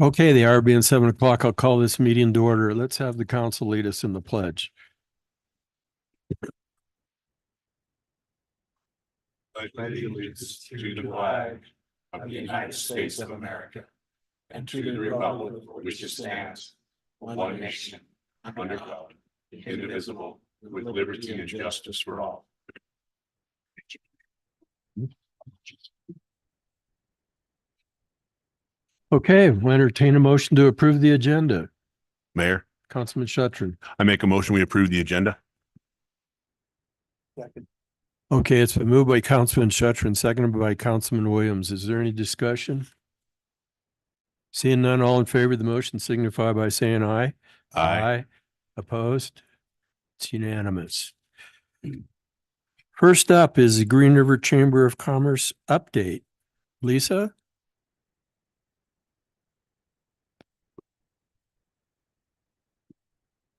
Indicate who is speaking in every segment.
Speaker 1: Okay, the hour being 7 o'clock, I'll call this meeting to order. Let's have the council lead us in the pledge.
Speaker 2: I pledge allegiance to the flag of the United States of America and to the republic for which it stands, one nation, under God, indivisible, with liberty and justice for all.
Speaker 1: Okay, we'll entertain a motion to approve the agenda.
Speaker 2: Mayor,
Speaker 1: Councilman Shuttren.
Speaker 2: I make a motion we approve the agenda.
Speaker 1: Okay, it's been moved by Councilman Shuttren, seconded by Councilman Williams. Is there any discussion? Seeing none, all in favor of the motion signify by saying aye.
Speaker 2: Aye.
Speaker 1: Opposed? It's unanimous. First up is the Green River Chamber of Commerce update. Lisa?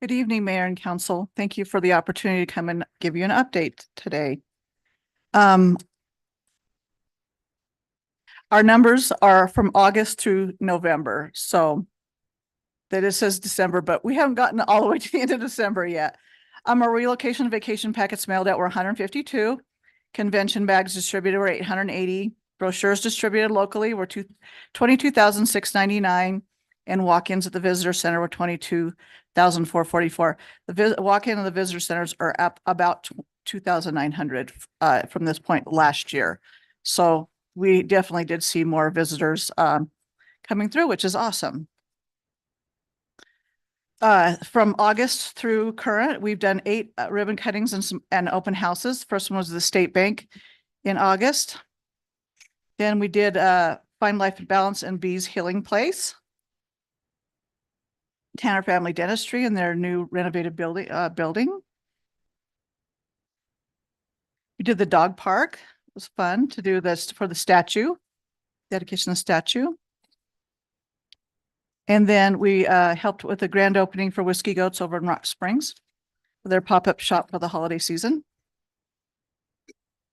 Speaker 3: Good evening, Mayor and Council. Thank you for the opportunity to come and give you an update today. Our numbers are from August through November, so that it says December, but we haven't gotten all the way to the end of December yet. Our relocation vacation packets mailed out were 152. Convention bags distributed were 880. Brochures distributed locally were 22,699. And walk-ins at the visitor center were 22,444. The walk-in and the visitor centers are up about 2,900 from this point last year. So we definitely did see more visitors coming through, which is awesome. From August through current, we've done 8 ribbon cuttings and open houses. First one was the State Bank in August. Then we did Find Life and Balance and Bees Healing Place. Tanner Family Dentistry in their new renovated building. We did the dog park. It was fun to do this for the statue, dedication of the statue. And then we helped with the grand opening for Whiskey Goats over in Rock Springs, for their pop-up shop for the holiday season.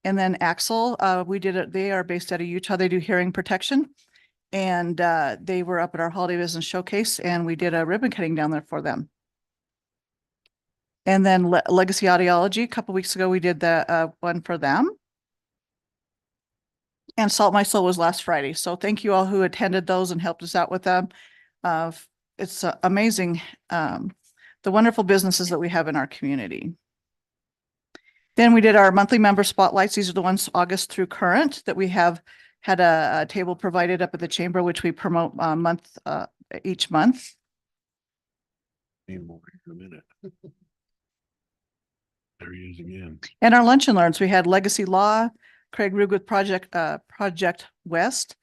Speaker 3: And then Axel, we did it. They are based out of Utah. They do hearing protection. And they were up at our holiday business showcase and we did a ribbon cutting down there for them. And then Legacy Audiology, a couple weeks ago, we did the one for them. And Salt My Soul was last Friday. So thank you all who attended those and helped us out with them. It's amazing, the wonderful businesses that we have in our community. Then we did our monthly member spotlights. These are the ones August through current that we have had a table provided up at the chamber, which we promote each month.
Speaker 2: Need more in a minute. There he is again.
Speaker 3: And our lunch and learns, we had Legacy Law, Craig Rug with Project West,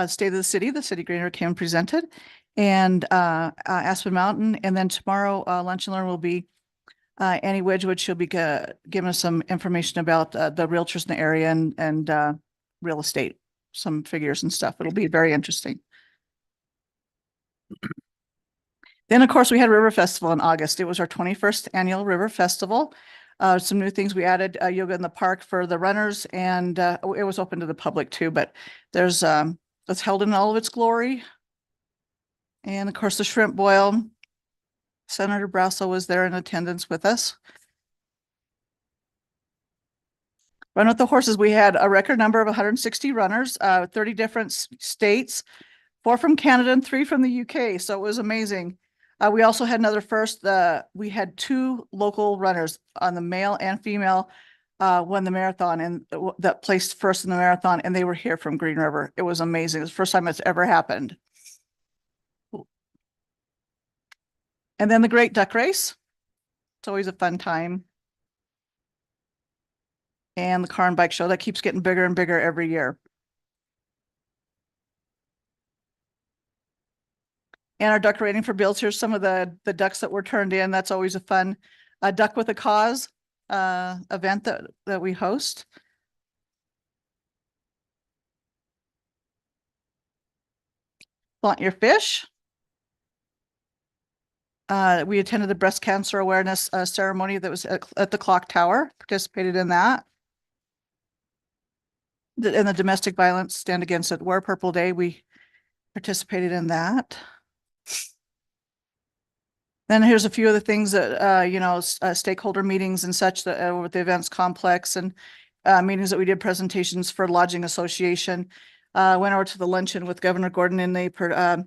Speaker 3: State of the City Green River came and presented, and Aspen Mountain. And then tomorrow, lunch and learn will be Annie Wedgwood. She'll be giving us some information about the realtors in the area and real estate, some figures and stuff. It'll be very interesting. Then, of course, we had River Festival in August. It was our 21st annual River Festival. Some new things. We added yoga in the park for the runners, and it was open to the public too, but there's it's held in all of its glory. And of course, the shrimp boil. Senator Brasso was there in attendance with us. Run with the Horses, we had a record number of 160 runners, 30 different states, 4 from Canada and 3 from the UK. So it was amazing. We also had another first. We had 2 local runners on the male and female won the marathon and that placed first in the marathon, and they were here from Green River. It was amazing. It was the first time it's ever happened. And then the Great Duck Race. It's always a fun time. And the car and bike show that keeps getting bigger and bigger every year. And our decorating for bills, here's some of the ducks that were turned in. That's always a fun Duck with a Cause event that we host. Flaunt your fish. We attended the breast cancer awareness ceremony that was at the clock tower, participated in that. In the domestic violence stand against it, Wear Purple Day, we participated in that. Then here's a few of the things that, stakeholder meetings and such that with the events complex and meetings that we did, presentations for Lodging Association. Went over to the luncheon with Governor Gordon and they for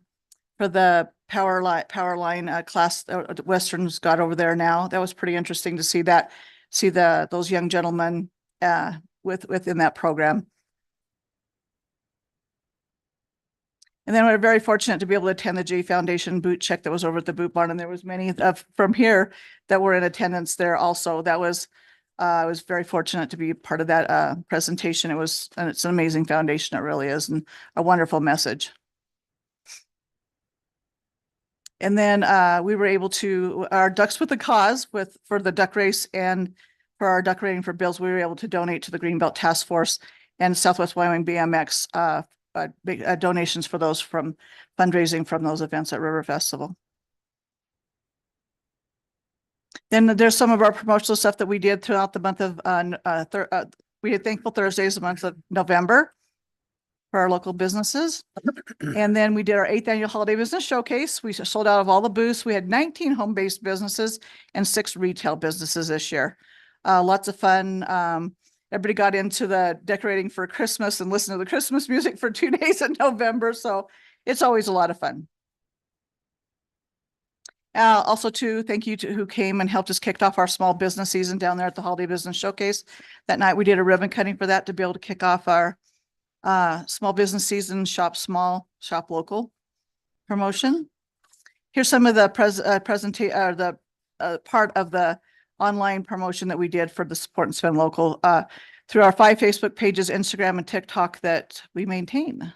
Speaker 3: the power line class Western's got over there now. That was pretty interesting to see that, those young gentlemen within that program. And then we're very fortunate to be able to attend the J Foundation boot check that was over at the Boot Barn, and there was many from here that were in attendance there also. That was I was very fortunate to be part of that presentation. And it's an amazing foundation, it really is, and a wonderful message. And then we were able to, our Ducks with a Cause for the duck race and for our decorating for bills, we were able to donate to the Greenbelt Task Force and Southwest Wyoming BMX big donations for those from fundraising from those events at River Festival. Then there's some of our promotional stuff that we did throughout the month of, we did Thankful Thursdays the month of November for our local businesses. And then we did our 8th annual holiday business showcase. We sold out of all the booths. We had 19 home-based businesses and 6 retail businesses this year. Lots of fun. Everybody got into the decorating for Christmas and listened to the Christmas music for 2 days in November. So it's always a lot of fun. Also too, thank you to who came and helped us kick off our small business season down there at the Holiday Business Showcase. That night we did a ribbon cutting for that to be able to kick off our small business season, shop small, shop local promotion. Here's some of the part of the online promotion that we did for the Support and Spend Local through our 5 Facebook pages, Instagram and TikTok that we maintain.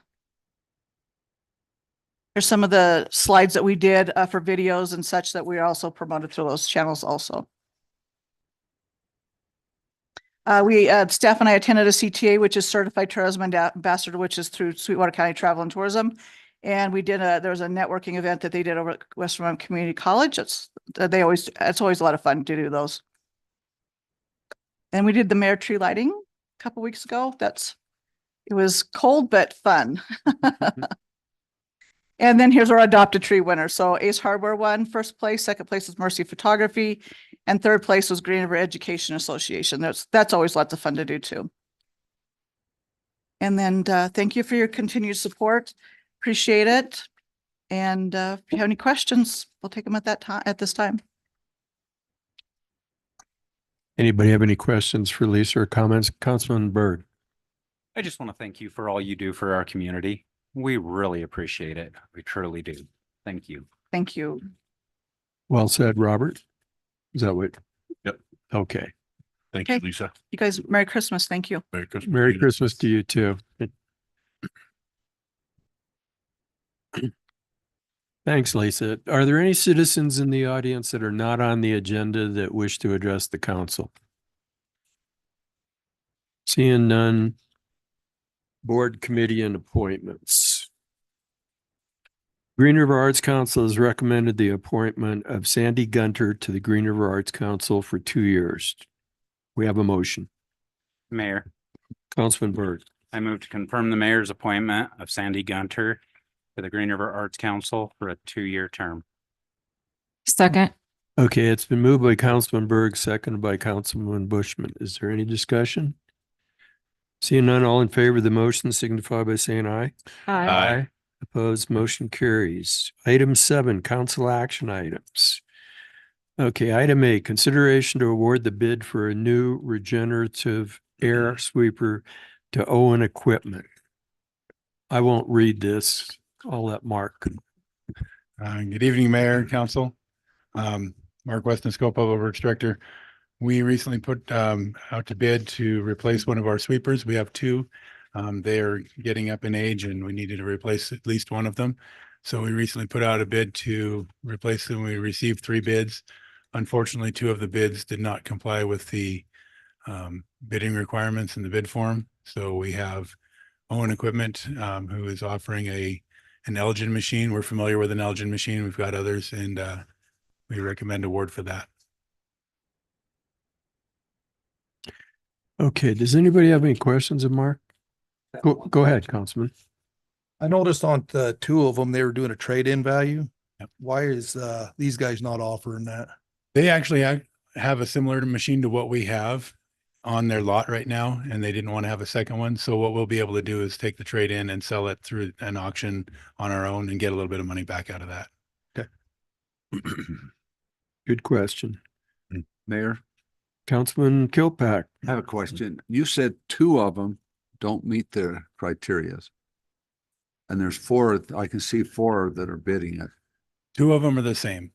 Speaker 3: Here's some of the slides that we did for videos and such that we also promoted through those channels also. Staff and I attended a CTA, which is Certified Tourism Ambassador, which is through Sweetwater County Travel and Tourism. And we did there was a networking event that they did over at Western Wyoming Community College. It's always a lot of fun to do those. And we did the Mayor Tree lighting a couple weeks ago. It was cold, but fun. And then here's our adopted tree winner. So Ace Hardware won first place, 2nd place was Mercy Photography, and 3rd place was Green River Education Association. That's always lots of fun to do too. And then thank you for your continued support. Appreciate it. And if you have any questions, we'll take them at this time.
Speaker 1: Anybody have any questions for Lisa or comments? Councilman Byrd.
Speaker 4: I just want to thank you for all you do for our community. We really appreciate it. We truly do. Thank you.
Speaker 3: Thank you.
Speaker 1: Well said, Robert. Is that what?
Speaker 2: Yep.
Speaker 1: Okay.
Speaker 2: Thank
Speaker 3: Okay.
Speaker 2: you, Lisa.
Speaker 3: You guys, Merry Christmas. Thank you.
Speaker 2: Merry Christmas.
Speaker 1: Merry Christmas to you too. Thanks, Lisa. Are there any citizens in the audience that are not on the agenda that wish to address the council? Seeing none. Board, committee, and appointments. Green River Arts Council has recommended the appointment of Sandy Gunter to the Green River Arts Council for 2 years. We have a motion.
Speaker 4: Mayor,
Speaker 1: Councilman Byrd.
Speaker 4: I move to confirm the mayor's appointment of Sandy Gunter to the Green River Arts Council for a 2-year term.
Speaker 5: Second.
Speaker 1: Okay, it's been moved by Councilman Berg, seconded by Councilman Bushman. Is there any discussion? Seeing none, all in favor of the motion signify by saying aye.
Speaker 2: Aye.
Speaker 1: Opposed, motion carries. Item 7, council action items. Okay, item A, consideration to award the bid for a new regenerative air sweeper to Owen Equipment. I won't read this. I'll let Mark.
Speaker 6: Good evening, Mayor and Council. Mark Weston, Public Works Director. We recently put out to bid to replace one of our sweepers. We have 2. They are getting up in age and we needed to replace at least one of them. So we recently put out a bid to replace them. We received 3 bids. Unfortunately, 2 of the bids did not comply with the bidding requirements in the bid form. So we have Owen Equipment, who is offering an Elgin machine. We're familiar with an Elgin machine. We've got others, and we recommend award for that.
Speaker 1: Okay, does anybody have any questions of Mark? Go ahead, Councilman.
Speaker 7: I noticed on the 2 of them, they were doing a trade-in value.
Speaker 6: Yep.
Speaker 7: Why is these guys not offering that?
Speaker 6: They actually have a similar machine to what we have on their lot right now, and they didn't want to have a second one. So what we'll be able to do is take the trade in and sell it through an auction on our own and get a little bit of money back out of that.
Speaker 1: Good question.
Speaker 8: Mayor,
Speaker 1: Councilman Kilpack.
Speaker 8: I have a question. You said 2 of them don't meet their criterias. And there's 4, I can see 4 that are bidding it.
Speaker 6: 2 of them are the same.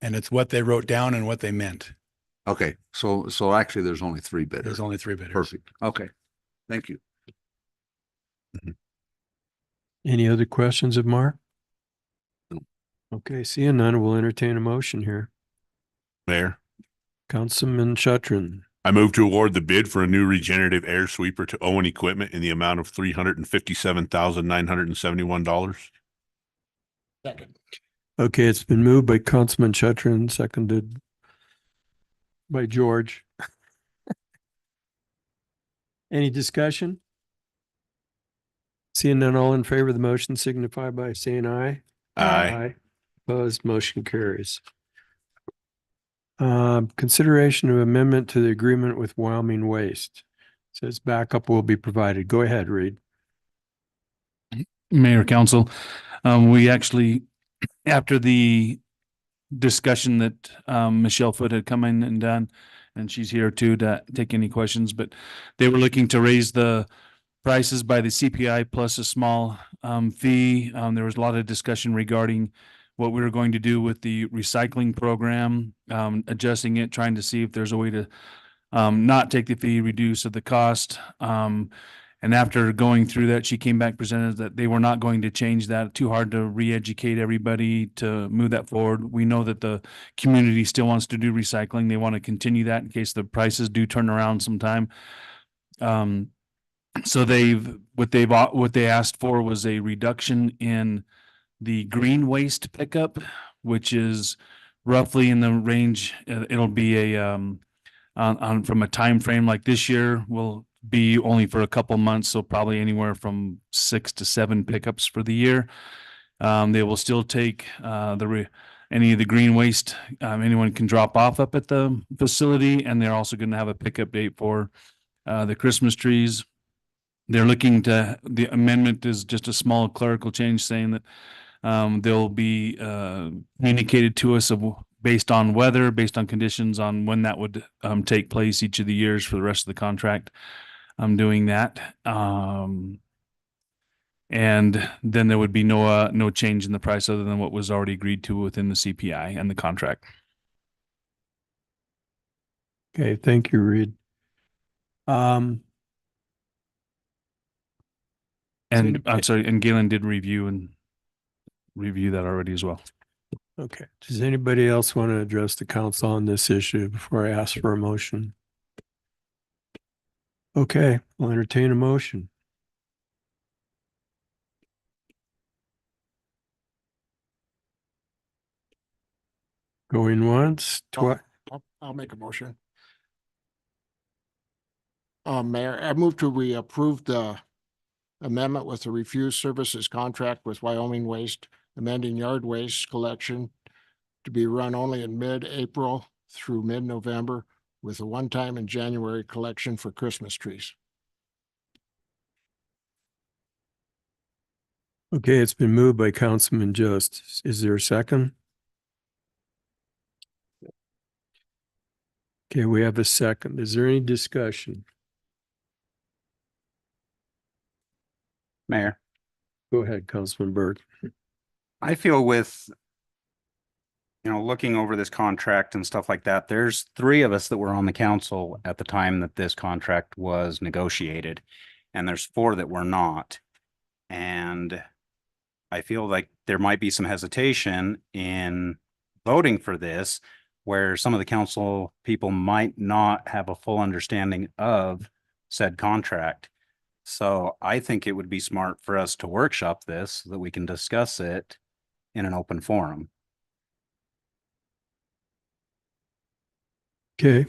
Speaker 6: And it's what they wrote down and what they meant.
Speaker 8: Okay, so actually there's only 3 bidders.
Speaker 6: There's only 3 bidders.
Speaker 8: Perfect. Okay, thank you.
Speaker 1: Any other questions of Mark?
Speaker 8: No.
Speaker 1: Okay, seeing none, we'll entertain a motion here.
Speaker 2: Mayor,
Speaker 1: Councilman Shuttrin.
Speaker 2: I move to award the bid for a new regenerative air sweeper to Owen Equipment in the amount of $357,971.
Speaker 7: Second.
Speaker 1: Okay, it's been moved by Councilman Shuttrin, seconded by George. Any discussion? Seeing none, all in favor of the motion signify by saying aye.
Speaker 2: Aye.
Speaker 1: Opposed, motion carries. Consideration of amendment to the agreement with Wyoming Waste. Says backup will be provided. Go ahead, Reed.
Speaker 9: Mayor, Council, we actually, after the discussion that Michelle Foote had come in and done, and she's here too to take any questions, but they were looking to raise the prices by the CPI plus a small fee. There was a lot of discussion regarding what we were going to do with the recycling program, adjusting it, trying to see if there's a way to not take the fee, reduce of the cost. And after going through that, she came back, presented that they were not going to change that. Too hard to re-educate everybody to move that forward. We know that the community still wants to do recycling. They want to continue that in case the prices do turn around sometime. So what they asked for was a reduction in the green waste pickup, which is roughly in the range. It'll be from a time frame like this year will be only for a couple months, so probably anywhere from 6 to 7 pickups for the year. They will still take any of the green waste anyone can drop off up at the facility, and they're also going to have a pickup date for the Christmas trees. They're looking to, the amendment is just a small clerical change saying that they'll be communicated to us based on weather, based on conditions on when that would take place each of the years for the rest of the contract. I'm doing that. And then there would be no change in the price other than what was already agreed to within the CPI and the contract.
Speaker 1: Okay, thank you, Reed.
Speaker 9: And I'm sorry, and Galen did review that already as well.
Speaker 1: Okay, does anybody else want to address the council on this issue before I ask for a motion? Okay, I'll entertain a motion. Going once, twice.
Speaker 10: I'll make a motion. Mayor, I move to approve the amendment with the refused services contract with Wyoming Waste, amending yard waste collection to be run only in mid-April through mid-November with a one-time in January collection for Christmas trees.
Speaker 1: Okay, it's been moved by Councilman Just. Is there a second? Okay, we have a second. Is there any discussion?
Speaker 4: Mayor,
Speaker 1: Go ahead, Councilman Berg.
Speaker 4: I feel with, looking over this contract and stuff like that, there's 3 of us that were on the council at the time that this contract was negotiated, and there's 4 that were not. And I feel like there might be some hesitation in voting for this, where some of the council people might not have a full understanding of said contract. So I think it would be smart for us to workshop this so that we can discuss it in an open forum.
Speaker 1: Okay,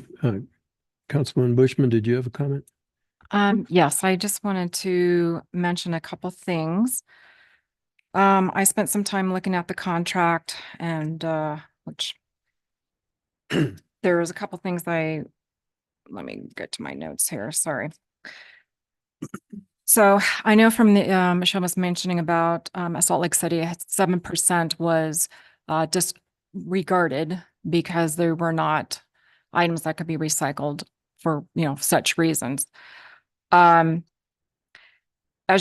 Speaker 1: Councilman Bushman, did you have a comment?
Speaker 5: Yes, I just wanted to mention a couple things. I spent some time looking at the contract and, which there was a couple things let me get to my notes here, sorry. So I know from the, Michelle was mentioning about, Salt Lake City, 7% was, disregarded because there were not items that could be recycled for, such reasons. As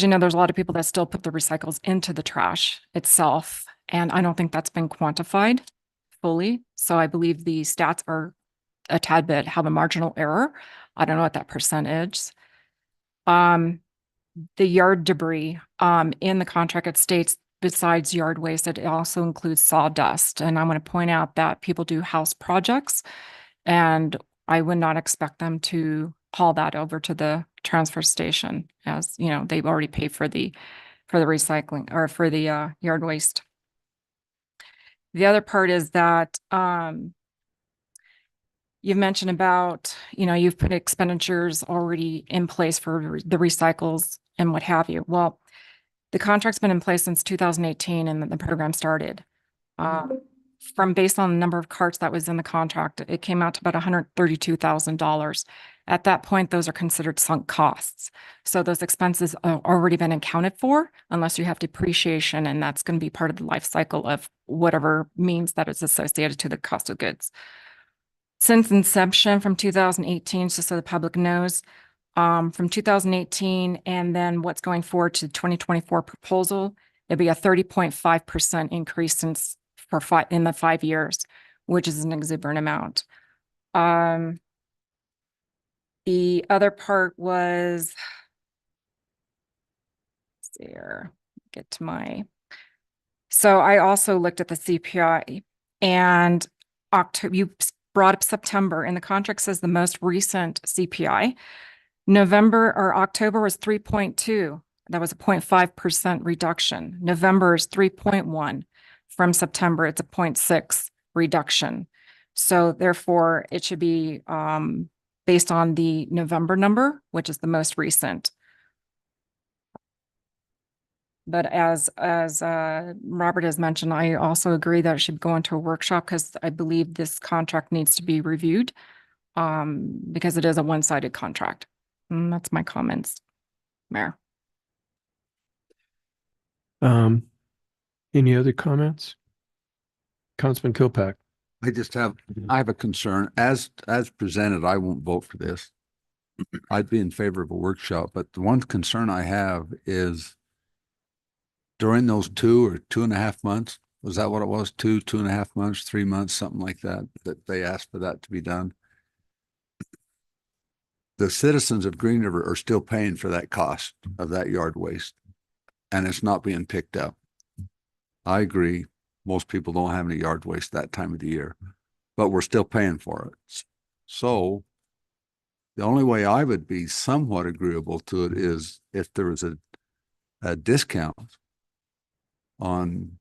Speaker 5: you know, there's a lot of people that still put the recycles into the trash itself, and I don't think that's been quantified fully. So I believe the stats are a tad bit have a marginal error. I don't know what that percentage. The yard debris, in the contract, it states besides yard waste, it also includes sawdust. And I want to point out that people do house projects, and I would not expect them to haul that over to the transfer station, as they've already paid for the recycling or for the yard waste. The other part is that you've mentioned about, you've put expenditures already in place for the recycles and what have you. Well, the contract's been in place since 2018 and the program started. From based on the number of carts that was in the contract, it came out to about $132,000. At that point, those are considered sunk costs. So those expenses have already been accounted for unless you have depreciation, and that's going to be part of the life cycle of whatever means that is associated to the cost of goods. Since inception from 2018, just so the public knows, from 2018 and then what's going forward to the 2024 proposal, it'll be a 30.5% increase in the 5 years, which is an exuberant amount. The other part was, let's see here, get to so I also looked at the CPI, and October, you brought up September, and the contract says the most recent CPI. November or October was 3.2. That was a 0.5% reduction. November is 3.1. From September, it's a 0.6 reduction. So therefore, it should be based on the November number, which is the most recent. But as Robert has mentioned, I also agree that it should go into a workshop because I believe this contract needs to be reviewed because it is a one-sided contract. And that's my comments, Mayor.
Speaker 1: Any other comments? Councilman Kilpack.
Speaker 8: I have a concern. As presented, I won't vote for this. I'd be in favor of a workshop, but the one concern I have is during those 2 or 2.5 months, was that what it was? 2.5 months, 3 months, something like that, that they asked for that to be done. The citizens of Green River are still paying for that cost of that yard waste, and it's not being picked up. I agree. Most people don't have any yard waste that time of the year, but we're still paying for it. So the only way I would be somewhat agreeable to it is if there was a discount on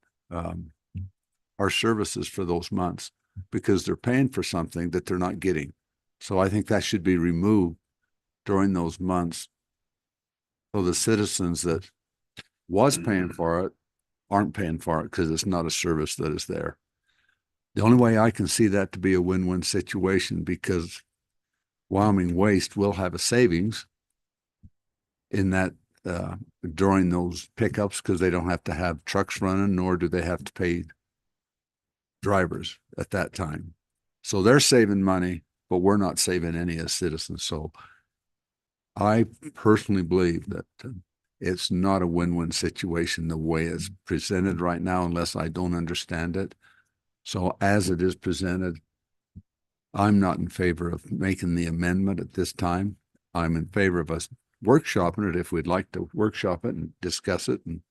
Speaker 8: our services for those months, because they're paying for something that they're not getting. So I think that should be removed during those months. So the citizens that was paying for it aren't paying for it because it's not a service that is there. The only way I can see that to be a win-win situation, because Wyoming Waste will have a savings in that during those pickups, because they don't have to have trucks running, nor do they have to pay drivers at that time. So they're saving money, but we're not saving any as citizens. So I personally believe that it's not a win-win situation the way it's presented right now, unless I don't understand it. So as it is presented, I'm not in favor of making the amendment at this time. I'm in favor of us workshopping it if we'd like to workshop it and discuss it and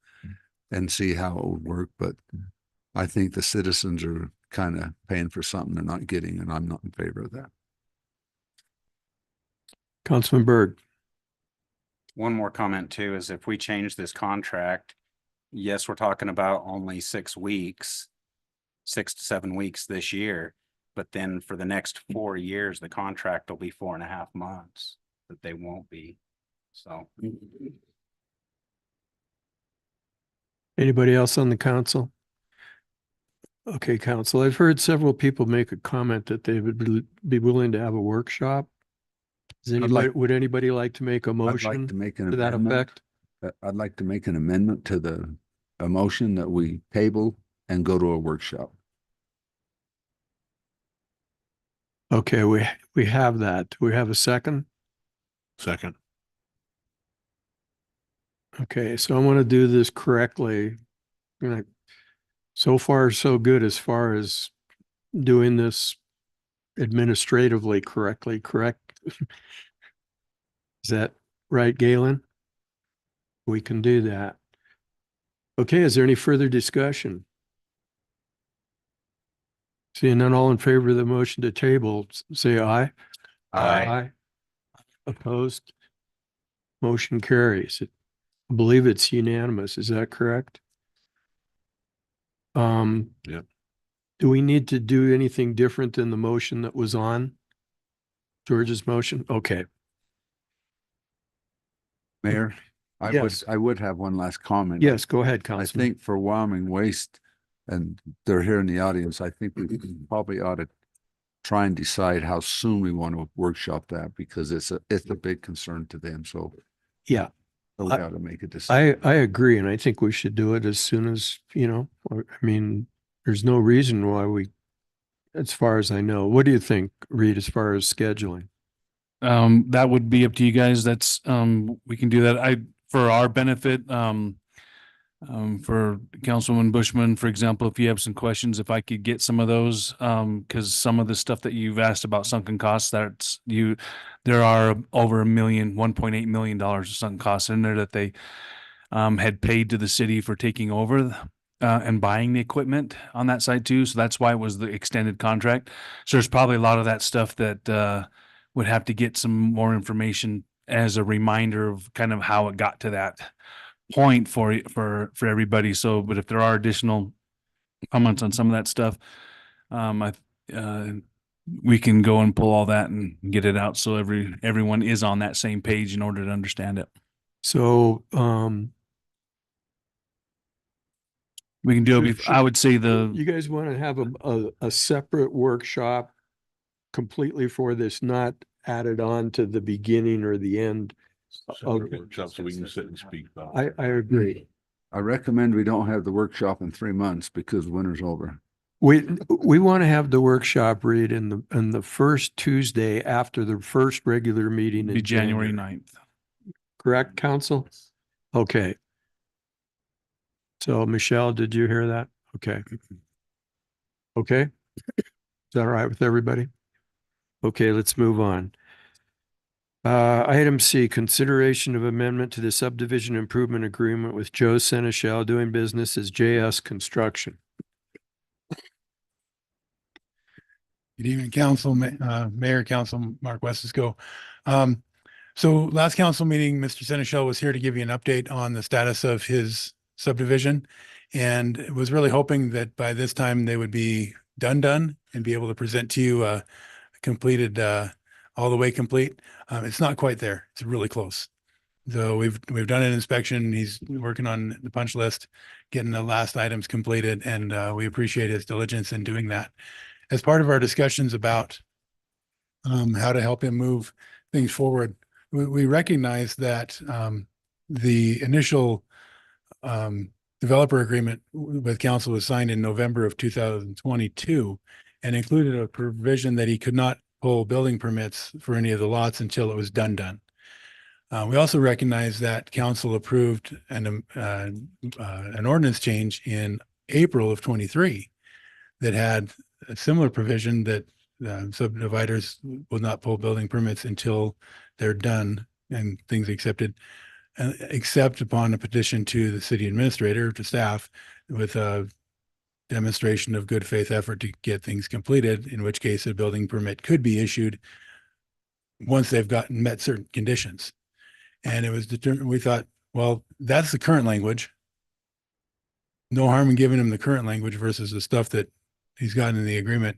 Speaker 8: and see how it would work, but I think the citizens are kind of paying for something they're not getting, and I'm not in favor of that.
Speaker 1: Councilman Berg.
Speaker 4: One more comment too, is if we change this contract, yes, we're talking about only 6 weeks, 6 to 7 weeks this year. But then for the next 4 years, the contract will be 4.5 months that they won't be. So.
Speaker 1: Anybody else on the council? Okay, council, I've heard several people make a comment that they would be willing to have a workshop. Does anybody, would anybody like to make a
Speaker 8: I'd like
Speaker 1: motion
Speaker 8: to make an
Speaker 1: to that
Speaker 8: amendment.
Speaker 1: effect?
Speaker 8: I'd like to make an amendment to a motion that we table and go to a workshop.
Speaker 1: Okay, we have that. We have a second?
Speaker 2: Second.
Speaker 1: Okay, so I want to do this correctly. So far, so good as far as doing this administratively correctly, correct? Is that right, Galen? We can do that. Okay, is there any further discussion? Seeing none, all in favor of the motion to table, say aye.
Speaker 4: Aye.
Speaker 1: Opposed? Motion carries. I believe it's unanimous. Is that correct?
Speaker 2: Yep.
Speaker 1: Do we need to do anything different than the motion that was on George's motion? Okay.
Speaker 8: Mayor,
Speaker 1: Yes.
Speaker 8: I would have one last comment.
Speaker 1: Yes, go ahead,
Speaker 8: I
Speaker 1: Councilman.
Speaker 8: think for Wyoming Waste, and they're here in the audience, I think we probably ought to try and decide how soon we want to workshop that, because it's a big concern to them. So
Speaker 1: Yeah,
Speaker 8: we ought to make a decision.
Speaker 1: I agree. And I think we should do it as soon as, I mean, there's no reason why as far as I know. What do you think, Reed, as far as scheduling?
Speaker 9: That would be up to you guys. That's, we can do that. For our benefit, for Councilwoman Bushman, for example, if you have some questions, if I could get some of those, because some of the stuff that you've asked about sunken costs, there are over $1.8 million of sunken costs in there that they had paid to the city for taking over and buying the equipment on that side too. So that's why it was the extended contract. So there's probably a lot of that stuff that would have to get some more information as a reminder of kind of how it got to that point for everybody. So, but if there are additional comments on some of that stuff, we can go and pull all that and get it out. So everyone is on that same page in order to understand it.
Speaker 1: So,
Speaker 9: We can do it. I would say
Speaker 1: you guys want to have a separate workshop completely for this, not added on to the beginning or the end?
Speaker 2: Separate workshop so we can sit and speak about.
Speaker 1: I agree.
Speaker 8: I recommend we don't have the workshop in 3 months because winter's over.
Speaker 1: We want to have the workshop, Reed, in the first Tuesday after the first regular meeting
Speaker 9: be
Speaker 1: in
Speaker 9: January
Speaker 1: January.
Speaker 9: 9th.
Speaker 1: Correct, council? Okay. So Michelle, did you hear that? Okay. Okay. Is that all right with everybody? Okay, let's move on. Item C, consideration of amendment to the subdivision improvement agreement with Joe Seneschal doing business as JS Construction.
Speaker 6: Good evening, Council, Mayor, Council, Mark Wesisco. So last council meeting, Mr. Seneschal was here to give you an update on the status of his subdivision, and was really hoping that by this time they would be done and be able to present to you completed, all the way complete. It's not quite there. It's really close. So we've done an inspection. He's working on the punch list, getting the last items completed, and we appreciate his diligence in doing that. As part of our discussions about how to help him move things forward, we recognize that the initial developer agreement with council was signed in November of 2022 and included a provision that he could not pull building permits for any of the lots until it was done. We also recognize that council approved an ordinance change in April of 23 that had a similar provision that subdividers will not pull building permits until they're done and things accepted. except upon a petition to the city administrator, to staff, with a demonstration of good faith effort to get things completed, in which case a building permit could be issued once they've met certain conditions. And it was determined, we thought, well, that's the current language. No harm in giving him the current language versus the stuff that he's got in the agreement.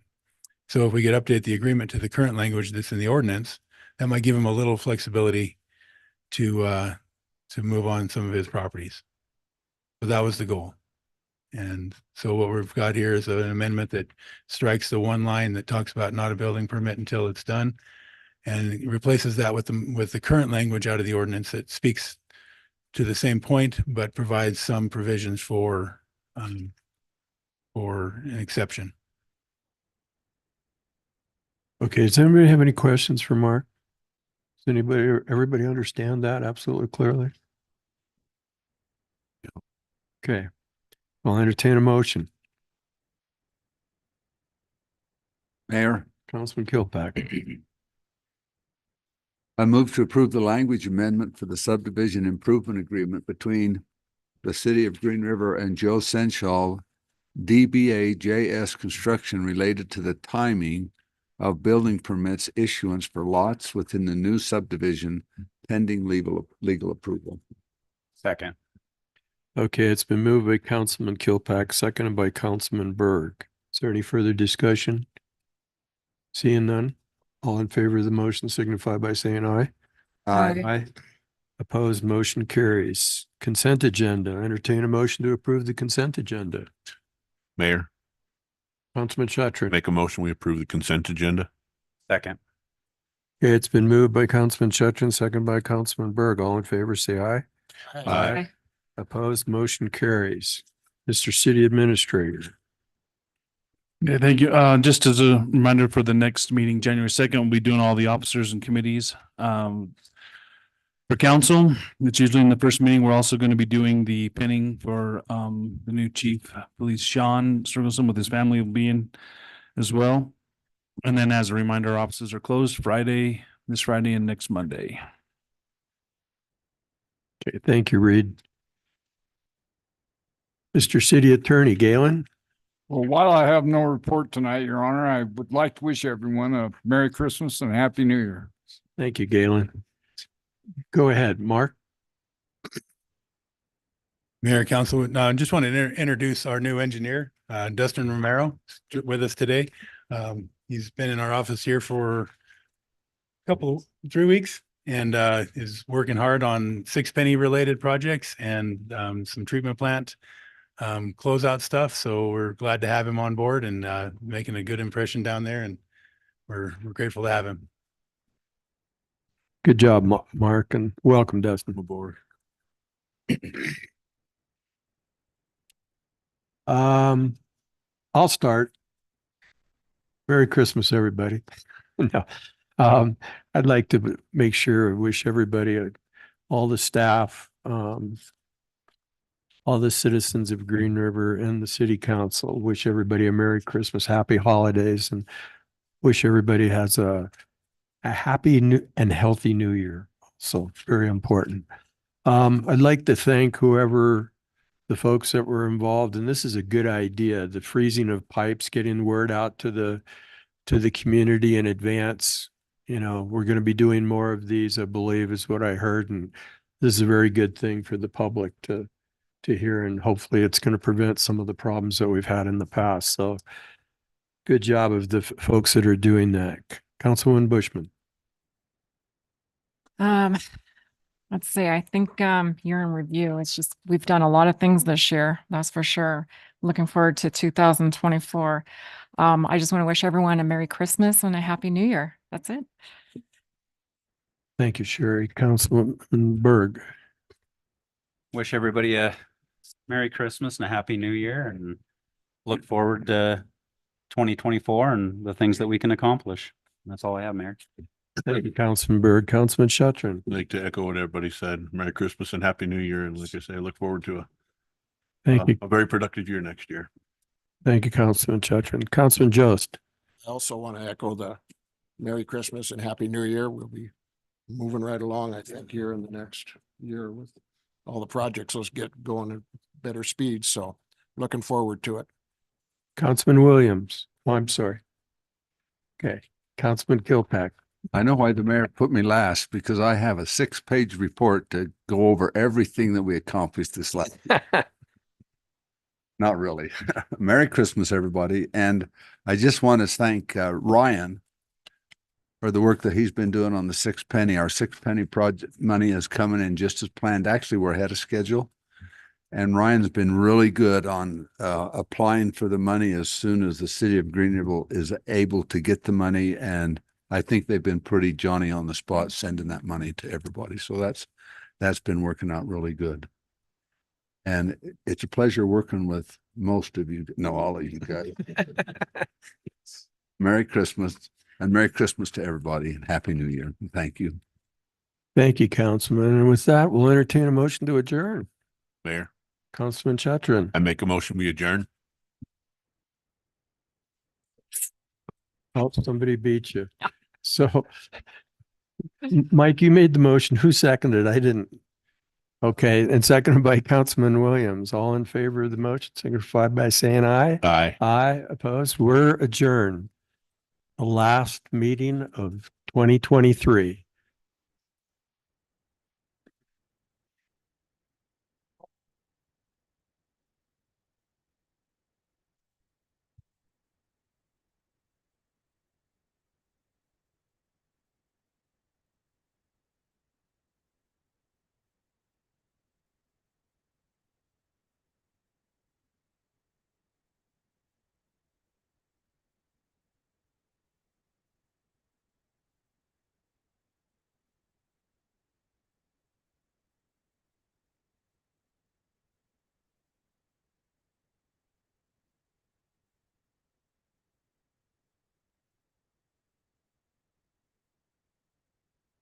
Speaker 6: So if we could update the agreement to the current language that's in the ordinance, that might give him a little flexibility to move on some of his properties. But that was the goal. And so what we've got here is an amendment that strikes the one line that talks about not a building permit until it's done, and replaces that with the current language out of the ordinance that speaks to the same point, but provides some provisions for an exception.
Speaker 1: Okay, does anybody have any questions for Mark? Does everybody understand that absolutely clearly? Okay, I'll entertain a motion.
Speaker 8: Mayor,
Speaker 1: Councilman Kilpack.
Speaker 8: I move to approve the language amendment for the subdivision improvement agreement between the city of Green River and Joe Senshall, DBA JS Construction, related to the timing of building permits issuance for lots within the new subdivision pending legal approval.
Speaker 4: Second.
Speaker 1: Okay, it's been moved by Councilman Kilpack, seconded by Councilman Berg. Is there any further discussion? Seeing none, all in favor of the motion signify by saying aye.
Speaker 8: Aye.
Speaker 1: Aye. Opposed, motion carries. Consent agenda. Entertain a motion to approve the consent agenda.
Speaker 2: Mayor,
Speaker 1: Councilman Shattuck.
Speaker 2: make a motion, we approve the consent agenda.
Speaker 4: Second.
Speaker 1: Okay, it's been moved by Councilman Shattuck, seconded by Councilman Berg. All in favor, say aye.
Speaker 2: Aye.
Speaker 1: Opposed, motion carries. Mr. City Administrator.
Speaker 9: Yeah, thank you. Just as a reminder for the next meeting, January 2nd, we'll be doing all the officers and committees. For council, it's usually in the first meeting. We're also going to be doing the pinning for the new chief of police, Sean Sturgelson, with his family will be in as well. And then as a reminder, our offices are closed this Friday and next Monday.
Speaker 1: Okay, thank you, Reed. Mr. City Attorney Galen.
Speaker 11: Well, while I have no report tonight, Your Honor, I would like to wish everyone a Merry Christmas and a Happy New Year.
Speaker 1: Thank you, Galen. Go ahead, Mark.
Speaker 6: Mayor, Council, just want to introduce our new engineer, Dustin Romero, with us today. He's been in our office here for 3 weeks and is working hard on Sixpenny related projects and some treatment plant closeout stuff. So we're glad to have him on board and making a good impression down there, and we're grateful to have him.
Speaker 1: Good job, Mark, and welcome, Dustin, aboard. I'll start. Merry Christmas, everybody. No, I'd like to make sure, wish everybody, all the staff, all the citizens of Green River and the city council, wish everybody a Merry Christmas, happy holidays, and wish everybody has a happy and healthy new year. So very important. I'd like to thank whoever the folks that were involved, and this is a good idea, the freezing of pipes, getting word out to the community in advance. You know, we're going to be doing more of these, I believe, is what I heard, and this is a very good thing for the public to hear, and hopefully it's going to prevent some of the problems that we've had in the past. So good job of the folks that are doing that. Councilwoman Bushman.
Speaker 5: Let's see, I think year in review, it's just, we've done a lot of things this year, that's for sure. Looking forward to 2024. I just want to wish everyone a Merry Christmas and a Happy New Year. That's it.
Speaker 1: Thank you, Sherry. Councilwoman Berg.
Speaker 4: Wish everybody a Merry Christmas and a Happy New Year, and look forward to 2024 and the things that we can accomplish. That's all I have, Mayor.
Speaker 1: Thank you, Councilman Berg. Councilman Shattuck.
Speaker 2: I'd like to echo what everybody said. Merry Christmas and Happy New Year. And like I say, I look forward to
Speaker 1: Thank you.
Speaker 2: a very productive year next year.
Speaker 1: Thank you, Councilman Shattuck. Councilman Jost.
Speaker 10: I also want to echo the Merry Christmas and Happy New Year. We'll be moving right along, I think, here in the next year with all the projects, let's get going at better speed. So looking forward to it.
Speaker 1: Councilman Williams. Oh, I'm sorry. Okay, Councilman Kilpack.
Speaker 8: I know why the mayor put me last, because I have a 6-page report to go over everything that we accomplished this last. Not really. Merry Christmas, everybody. And I just want to thank Ryan for the work that he's been doing on the 6 penny. Our 6 penny project money is coming in just as planned. Actually, we're ahead of schedule. And Ryan's been really good on applying for the money as soon as the city of Greenville is able to get the money. And I think they've been pretty Johnny on the spot sending that money to everybody. So that's been working out really good. And it's a pleasure working with most of you. No, all of you guys. Merry Christmas, and Merry Christmas to everybody, and Happy New Year. Thank you.
Speaker 1: Thank you, Councilman. And with that, we'll entertain a motion to adjourn.
Speaker 2: Mayor,
Speaker 1: Councilman Chatrin.
Speaker 2: I make a motion, we adjourn.
Speaker 1: Oh, somebody beat you. So Mike, you made the motion. Who seconded? I didn't. Okay, and seconded by Councilman Williams. All in favor of the motion, signify by saying aye.
Speaker 2: Aye.
Speaker 1: Aye, opposed. We're adjourned. The last meeting of 2023.